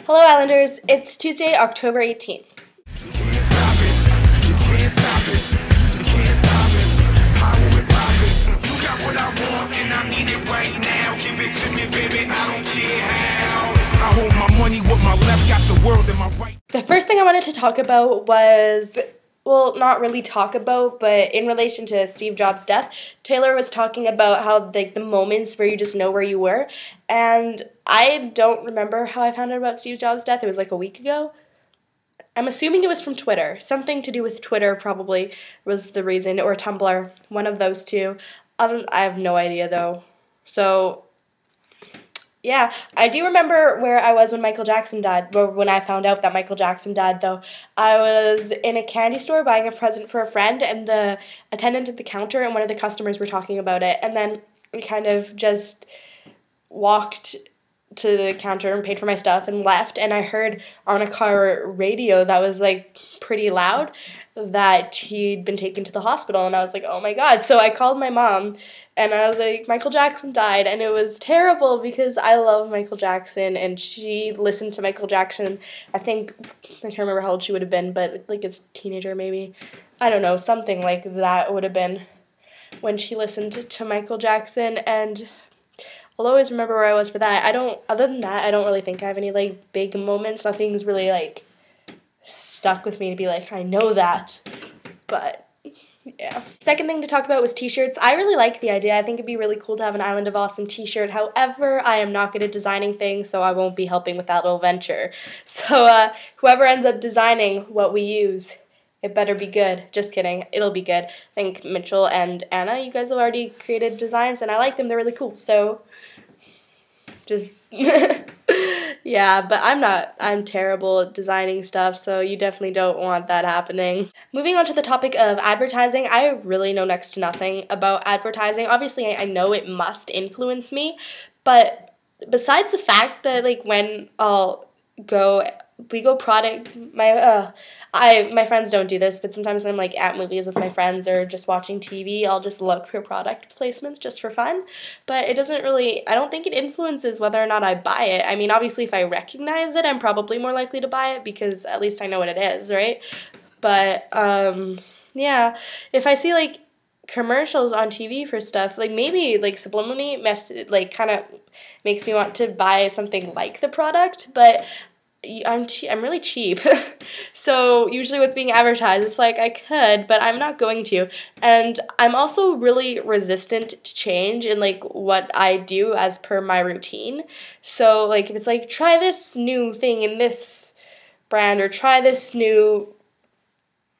Hello Islanders, it's Tuesday, October 18th. The first thing I wanted to talk about was, well, not really talk about, but in relation to Steve Jobs' death, Taylor was talking about how the moments where you just know where you were, and I don't remember how I found out about Steve Jobs' death. It was like a week ago. I'm assuming it was from Twitter. Something to do with Twitter probably was the reason, or Tumblr, one of those two. I have no idea though. So, yeah, I do remember where I was when Michael Jackson died, or when I found out that Michael Jackson died, though. I was in a candy store buying a present for a friend, and the attendant at the counter and one of the customers were talking about it, and then we kind of just walked to the counter and paid for my stuff and left, and I heard on a car radio that was like pretty loud that he'd been taken to the hospital, and I was like, oh my god. So I called my mom and I was like, Michael Jackson died, and it was terrible because I love Michael Jackson, and she listened to Michael Jackson. I can't remember how old she would have been, but like as a teenager maybe. I don't know, something like that would have been when she listened to Michael Jackson, and I'll always remember where I was for that. Other than that, I don't really think I have any like big moments. Nothing's really like stuck with me to be like, I know that. But yeah. Second thing to talk about was t-shirts. I really like the idea. I think it'd be really cool to have an Island of Awesome t-shirt. However, I am not good at designing things, so I won't be helping with that little venture. So whoever ends up designing what we use, it better be good. Just kidding. It'll be good. I think Mitchell and Anna, you guys have already created designs, and I like them. They're really cool. So just yeah, but I'm terrible at designing stuff, so you definitely don't want that happening. Moving on to the topic of advertising, I really know next to nothing about advertising. Obviously, I know it must influence me, but besides the fact that like when we go product, my friends don't do this, but sometimes when I'm like at movies with my friends or just watching TV, I'll just look for product placements just for fun. But it doesn't really, I don't think it influences whether or not I buy it. I mean, obviously if I recognize it, I'm probably more likely to buy it because at least I know what it is, right? But yeah, if I see like commercials on TV for stuff, like maybe like subliminally like kind of makes me want to buy something like the product, but I'm really cheap. So usually what's being advertised, it's like I could, but I'm not going to. And I'm also really resistant to change in like what I do as per my routine. So like if it's like try this new thing in this brand or try this new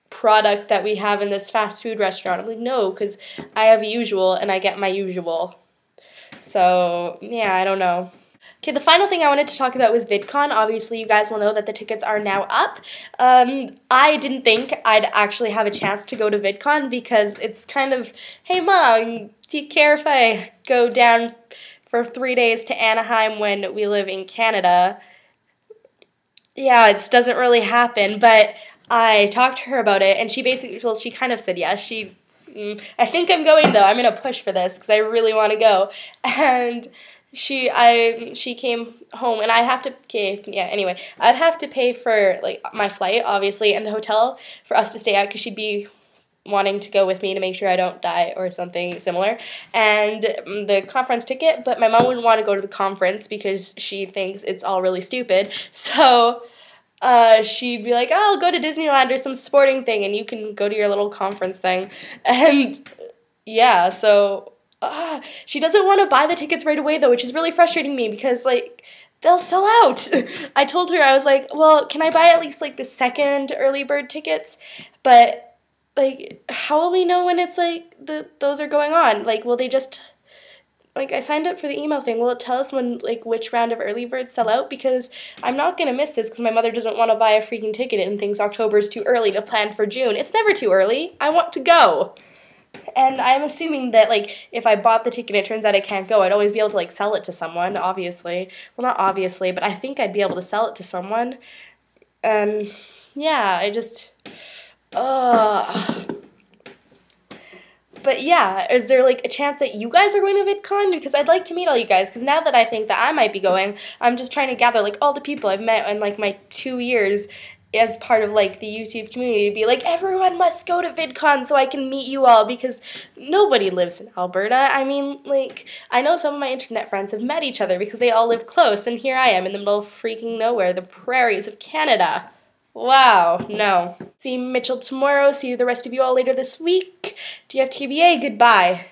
product that we have in this fast food restaurant, I'm like no, because I have usual and I get my usual. So yeah, I don't know. Okay, the final thing I wanted to talk about was VidCon. Obviously, you guys will know that the tickets are now up. I didn't think I'd actually have a chance to go to VidCon because it's kind of, hey Mom, do you care if I go down for 3 days to Anaheim when we live in Canada? Yeah, it doesn't really happen, but I talked to her about it, and she basically, well, she kind of said yes. I think I'm going though. I'm gonna push for this because I really want to go, and she came home and I'd have to pay for like my flight obviously and the hotel for us to stay at because she'd be wanting to go with me to make sure I don't die or something similar, and the conference ticket, but my mom wouldn't want to go to the conference because she thinks it's all really stupid, so she'd be like, oh, I'll go to Disneyland or some sporting thing and you can go to your little conference thing, and yeah, so she doesn't want to buy the tickets right away, though, which is really frustrating me because, like, they'll sell out. I told her, I was like, well, can I buy at least, like, the second early bird tickets? But, like, how will we know when it's, like, those are going on? Like, will they just, like, I signed up for the email thing. Will it tell us when, like, which round of early birds sell out? Because I'm not going to miss this because my mother doesn't want to buy a freaking ticket and thinks October is too early to plan for June. It's never too early. I want to go. And I'm assuming that, like, if I bought the ticket and it turns out I can't go, I'd always be able to, like, sell it to someone, obviously. Well, not obviously, but I think I'd be able to sell it to someone. And, yeah, But yeah, is there like a chance that you guys are going to VidCon? Because I'd like to meet all you guys. Because now that I think that I might be going, I'm just trying to gather like all the people I've met in like my 2 years as part of like the YouTube community to be like, everyone must go to VidCon so I can meet you all, because nobody lives in Alberta. I mean, like, I know some of my internet friends have met each other because they all live close, and here I am in the middle of freaking nowhere, the prairies of Canada. Wow, no. See Mitchell tomorrow. See the rest of you all later this week. DFTBA, goodbye.